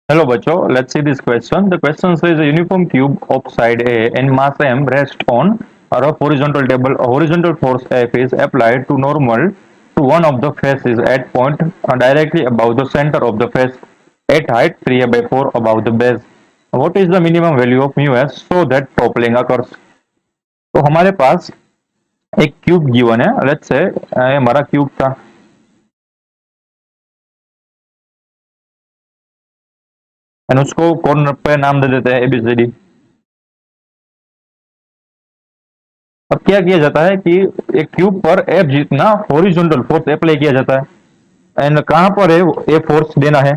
Hello, Bacho. Let's see this question. The question says a uniform cube of side A and mass M rests on a rough horizontal table. A horizontal force F is applied to normal to one of the faces at point directly above the center of the face at height 3 by 4 above the base. What is the minimum value of mu s so that toppling occurs? तो हमारे पास एक cube given है. Let's say हमारा cube था. And उसको corner पे नाम दे देते हैं एबीसीडी. अब क्या किया जाता है कि एक क्यूब पर एफ जितना हॉरिजॉन्टल फोर्स अप्लाई किया जाता है. एंड कहां पर है ये फोर्स देना है?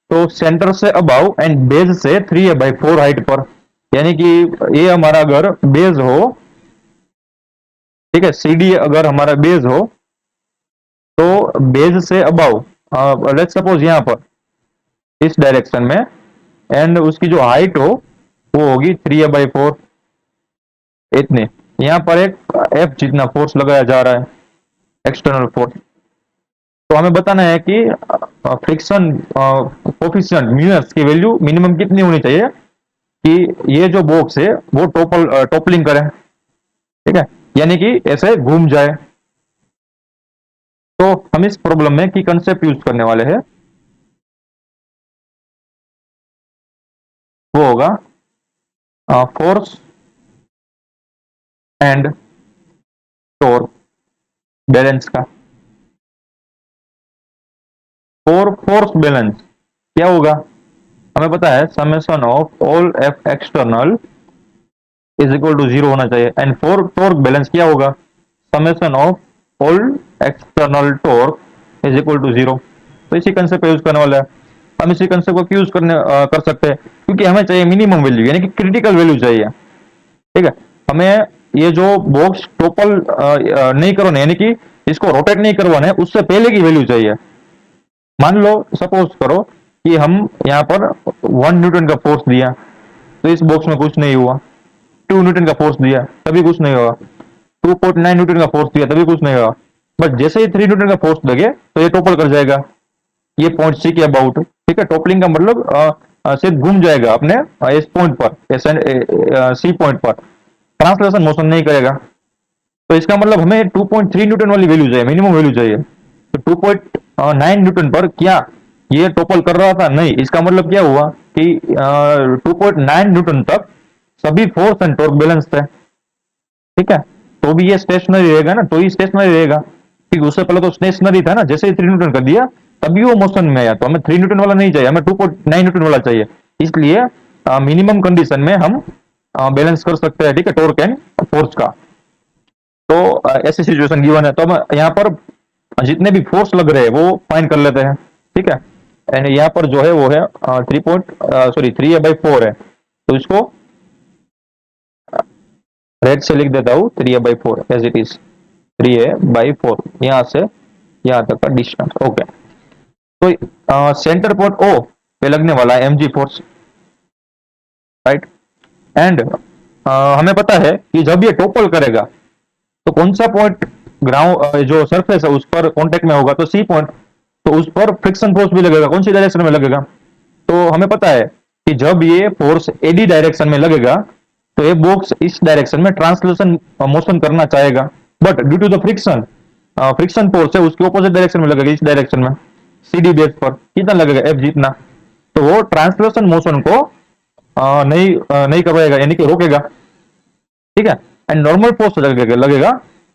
तो सेंटर से अबाव एंड बेज से 3 by 4 हाइट पर. यानी कि ये हमारा अगर बेज हो, ठीक है, सीडी अगर हमारा बेज हो तो बेज से अबाव लेट्स सपोज यहाँ पर इस डायरेक्शन में, एंड उसकी जो हाइट हो वो होगी 3 by 4. इतने यहाँ पर एक एफ जितना फोर्स लगाया जा रहा है, एक्सटर्नल फोर्स. तो हमें बताना है कि फ्रिक्शन कोफिशिएंट म्यूएस की वैल्यू मिनिमम कितनी होनी चाहिए कि ये जो बॉक्स है वो टोपलिंग करे, ठीक है, यानी कि ऐसे घूम जाए. तो हम इस प्रॉब्लम में की कंसेप्ट यूज करने वाले हैं. वो होगा फोर्स एंड टॉर्क बैलेंस का. फॉर फोर्स बैलेंस क्या होगा? हमें पता है summation of all F external is equal to 0 होना चाहिए. एंड फॉर टॉर्क बैलेंस क्या होगा? Summation of all external torque is equal to 0. तो इसी कंसेप्ट यूज करने वाला है. हम इसी कंसेप्ट को यूज कर सकते हैं क्योंकि हमें चाहिए मिनिमम वैल्यू, यानी कि क्रिटिकल वैल्यू चाहिए, ठीक है. हमें ये जो बॉक्स टोपल नहीं करवाना, यानी कि इसको रोटेट नहीं करवाना है, उससे पहले की वैल्यू चाहिए. मान लो सपोज करो कि हम यहाँ पर 1 न्यूटन का फोर्स दिया तो इस बॉक्स में कुछ नहीं हुआ. 2 न्यूटन का फोर्स दिया तभी कुछ नहीं होगा. 2.9 न्यूटन का फोर्स दिया तभी कुछ नहीं होगा. बट जैसे ही 3 न्यूटन का फोर्स लगे तो ये टोपल कर जाएगा. ये पॉइंट सी के अबाउट, ठीक है. टोपलिंग का मतलब सिर्फ घूम जाएगा अपने इस पॉइंट पर, सी पॉइंट पर, ट्रांसलेशन मोशन नहीं करेगा. तो इसका मतलब हमें 2.3 न्यूटन वाली वैल्यू चाहिए, मिनिमम वैल्यू चाहिए. तो 2.9 न्यूटन पर क्या ये टोपल कर रहा था? नहीं. इसका मतलब क्या हुआ कि 2.9 न्यूटन तक सभी फोर्स एंड टॉर्क बैलेंस थे, ठीक है. तो भी ये स्टेशनरी रहेगा ना, तो ही स्टेशनरी रहेगा. ठीक, उससे पहले तो स्टेशनरी था ना. जैसे ही 3 न्यूटन कर दिया तभी वो मोशन में आया. तो हमें 3 न्यूटन वाला नहीं चाहिए, हमें 2.9 न्यूटन वाला चाहिए. इसलिए मिनिमम कंडीशन में हम बैलेंस कर सकते हैं, ठीक है, टॉर्क एंड फोर्स का. तो ऐसी सिचुएशन गिवन है तो हम यहाँ पर जितने भी फोर्स लग रहे हैं वो फाइंड कर लेते हैं, ठीक है. एंड यहाँ पर जो है वो है 3 by 4 है. तो इसको रेड से लिख देता हूँ 3 by 4 as it is. 3 by 4 यहाँ से यहाँ तक का डिस्टेंस. ओके. तो सेंटर पॉइंट ओ पे लगने वाला है एमजी फोर्स, राइट. एंड हमें पता है कि जब ये टोपल करेगा तो कौन सा पॉइंट ग्राउंड जो सरफेस है उस पर कांटेक्ट में होगा? तो सी पॉइंट. तो उस पर फ्रिक्शन फोर्स भी लगेगा. कौन सी डायरेक्शन में लगेगा? तो हमें पता है कि जब ये फोर्स एडी डायरेक्शन में लगेगा तो ये बॉक्स इस डायरेक्शन में ट्रांसलेशन मोशन करना चाहेगा. But due to the friction, friction force है उसके ऑपोजिट डायरेक्शन में लगेगा, इस डायरेक्शन में. सीडी बेस पर कितना लगेगा? एफ जितना. तो वो ट्रांसलेशन मोशन को नहीं करवाएगा, यानी कि रोकेगा, ठीक है. एंड नॉर्मल फोर्स लगेगा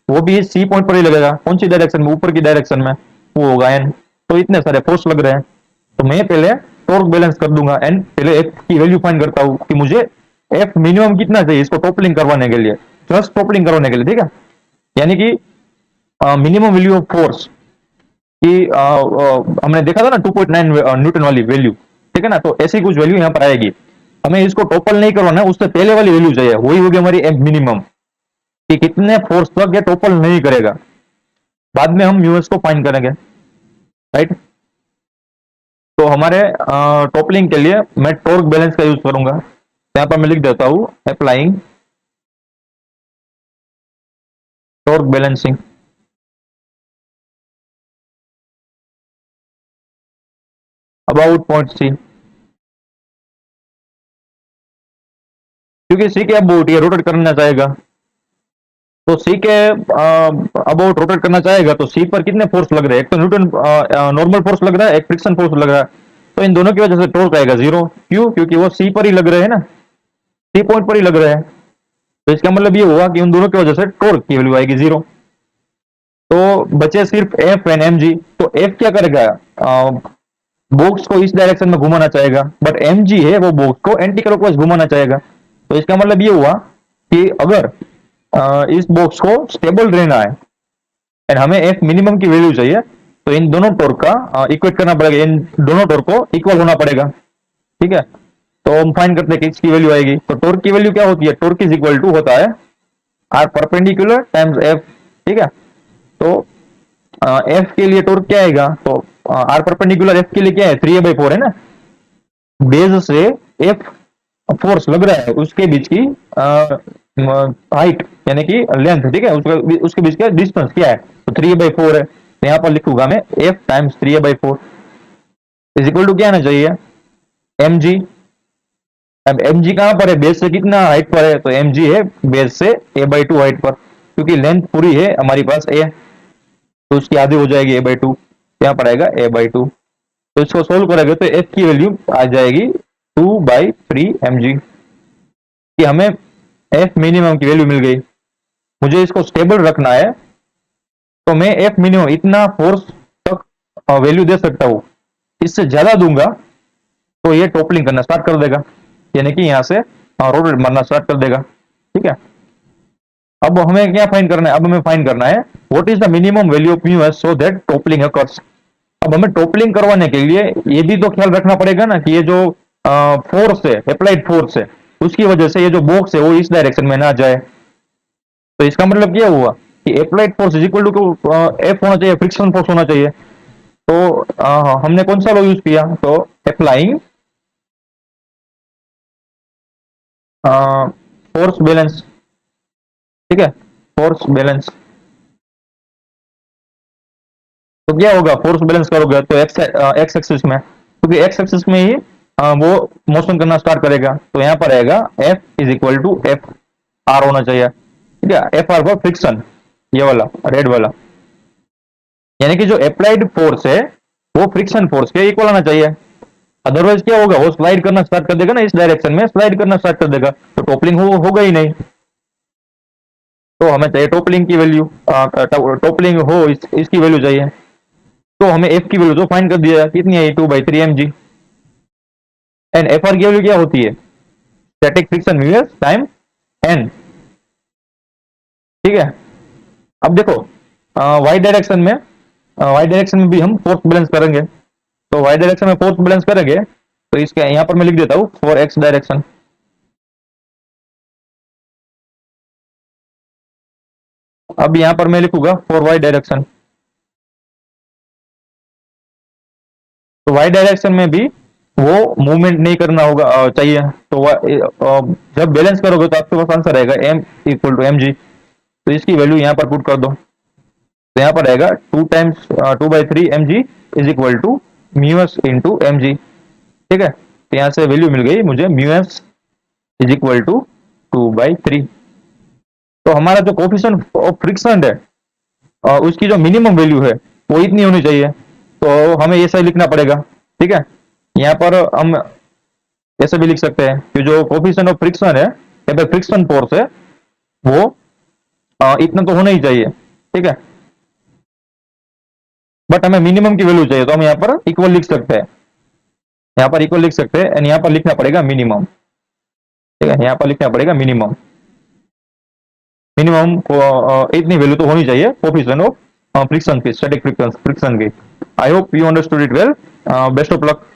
वो भी सी पॉइंट पर ही लगेगा. कौन सी डायरेक्शन में? ऊपर की डायरेक्शन में. वो होगा एन. तो इतने सारे फोर्स लग रहे हैं. तो मैं पहले टॉर्क बैलेंस कर दूंगा. एन पहले एफ की वैल्यू फाइंड करता हूँ कि मुझे एफ मिनिमम कितना चाहिए इसको टोपलिंग करवाने के लिए, जस्ट टोपलिंग करवाने के लिए, ठीक है. यानी कि मिनिमम वैल्यू ऑफ फोर्स की हमने देखा था ना 2.9 न्यूटन वाली वैल्यू, ठीक है ना. तो ऐसी कुछ वैल्यू यहाँ पर आएगी. हमें इसको टोपल नहीं करवाना है, उससे पहले वाली वैल्यू चाहिए. वही होगी हमारी एफ मिनिमम कि कितने फोर्स तक ये टोपल नहीं करेगा. बाद में हम यूएस को फाइंड करेंगे, राइट. तो हमारे टोपलिंग के लिए मैं टॉर्क बैलेंस का यूज करूंगा. यहाँ पर मैं लिख देता हूं applying torque balancing about point C. क्योंकि सी के अबाउट ये रोटेट करना चाहेगा, तो सी के अबाउट रोटेट करना चाहेगा, तो सी पर कितने फोर्स लग रहे हैं? एक तो न्यूटन नॉर्मल फोर्स लग रहा है, एक फ्रिक्शन फोर्स लग रहा है, तो इन दोनों की वजह से टॉर्क आएगा जीरो। क्यों? क्योंकि वो सी पर ही लग रहे हैं ना, सी पॉइंट पर ही लग रहे हैं। तो इसका मतलब ये हुआ कि उन दोनों की वजह से टॉर्क की वैल्यू आएगी जीरो। तो बचे सिर्फ एफ एंड एम जी। तो एफ क्या करेगा? बॉक्स को इस डायरेक्शन में घुमाना चाहेगा, बट एम जी है वो बॉक्स को एंटी क्लॉकवाइज घुमाना चाहेगा। तो इसका मतलब ये हुआ कि अगर इस बॉक्स को स्टेबल रहना है एंड हमें एफ मिनिमम की वैल्यू चाहिए, तो इन दोनों टॉर्क का इक्वेट करना पड़ेगा, इन दोनों टॉर्क को इक्वल होना पड़ेगा। ठीक है, तो हम फाइंड करते हैं कि इसकी वैल्यू आएगी। तो टॉर्क की वैल्यू क्या होती है? टॉर्क इज इक्वल टू होता है आर परपेंडिकुलर टाइम्स एफ। ठीक है, तो एफ के लिए टॉर्क क्या आएगा? तो आर परपेंडिकुलर एफ के लिए क्या है? 3a/4 है ना। बेस से एफ फोर्स लग रहा है उसके बीच की हाइट यानी कि लेंथ, ठीक है, उसके बीच का डिस्टेंस क्या है? तो 3a/4 है। तो यहाँ पर लिखूंगा मैं F times 3a/4 is equal to क्या आना चाहिए? M G. अब एम जी कहां पर है? बेस से कितना हाइट पर है? तो एम जी है बेस से a/2 हाइट पर, क्योंकि लेंथ पूरी है हमारी पास ए, तो उसकी आधी हो जाएगी a/2, यहाँ पर आएगा a/2। तो इसको सोल्व करेंगे तो एफ की वैल्यू आ जाएगी 2/3 mg, कि हमें एफ मिनिमम की वैल्यू मिल गई। मुझे इसको स्टेबल रखना है, तो मैं एफ मिनिमम इतना फोर्स तक वैल्यू दे सकता हूं। इससे ज्यादा दूंगा तो ये टॉपलिंग करना स्टार्ट कर देगा, यानी कि यहां से रोटेट मारना स्टार्ट कर देगा। ठीक है, अब हमें क्या फाइंड करना है? अब हमें फाइंड करना है what is the minimum value of mu S so that toppling occurs. अब हमें टॉपलिंग करवाने के लिए ये भी तो ख्याल रखना पड़ेगा ना कि ये जो फोर्स है, अप्लाइड फोर्स है, उसकी वजह से ये जो बॉक्स है वो इस डायरेक्शन में ना जाए। तो इसका मतलब क्या हुआ कि applied force is equal to F होना चाहिए, फ्रिक्शन फोर्स होना चाहिए। तो हमने कौन सा लॉ यूज किया? तो अप्लाइंग फोर्स बैलेंस। ठीक है, फोर्स बैलेंस। तो क्या होगा? फोर्स बैलेंस करोगे तो एक्स एक्स एक्सिस में, क्योंकि एक्स एक्सिस में ही वो मोशन करना स्टार्ट करेगा। तो यहाँ पर आएगा F is equal to F R होना चाहिए। ठीक है, एफ आर फॉर फ्रिक्शन, ये वाला रेड वाला, यानी कि जो अप्लाइड फोर्स है वो फ्रिक्शन फोर्स के इक्वल आना चाहिए। अदरवाइज क्या होगा? वो स्लाइड करना स्टार्ट कर देगा ना, इस डायरेक्शन में स्लाइड करना स्टार्ट कर देगा, तो टॉपलिंग होगा ही नहीं। तो हमें चाहिए टॉपलिंग की वैल्यू, टॉपलिंग हो इसकी वैल्यू चाहिए। तो हमें एफ की वैल्यू तो फाइंड कर दिया, कितनी है? 2/3 mg। एंड एफ आर की वैल्यू क्या होती है? Static friction mu time N. ठीक है, अब देखो वाई डायरेक्शन में भी हम फोर्स बैलेंस करेंगे। तो वाई डायरेक्शन में फोर्स बैलेंस करेंगे तो इसके यहां पर मैं लिख देता हूं फॉर एक्स डायरेक्शन। अब यहां पर मैं लिखूंगा फॉर वाई डायरेक्शन। तो वाई डायरेक्शन में भी वो मूवमेंट नहीं करना होगा चाहिए। तो जब बैलेंस करोगे तो आपके पास आंसर आएगा M equal to M G. तो इसकी वैल्यू यहां पर पुट कर दो, तो यहाँ पर आएगा 2/3 mg is equal to mu S into M G. ठीक है, तो यहाँ से वैल्यू मिल गई मुझे mu S is equal to 2/3। तो हमारा जो कोफिशिएंट ऑफ फ्रिक्शन है उसकी जो मिनिमम वैल्यू है वो इतनी होनी चाहिए। तो हमें ऐसा ही लिखना पड़ेगा। ठीक है, यहाँ पर हम ऐसे भी लिख सकते हैं कि जो कोफिशिएंट ऑफ फ्रिक्शन है या फिर फ्रिक्शन फोर्स है वो इतना तो होना ही चाहिए। ठीक है, बट हमें मिनिमम की वैल्यू चाहिए, तो हम यहाँ पर इक्वल लिख सकते हैं, यहाँ पर इक्वल लिख सकते हैं एंड यहाँ पर लिखना पड़ेगा मिनिमम। ठीक है, यहाँ पर लिखना पड़ेगा मिनिमम। मिनिमम इतनी वैल्यू तो होनी चाहिए कोफिशिएंट ऑफ फ्रिक्शन की, स्टैटिक फ्रिक्शन की। I hope you understood it well. Best of luck.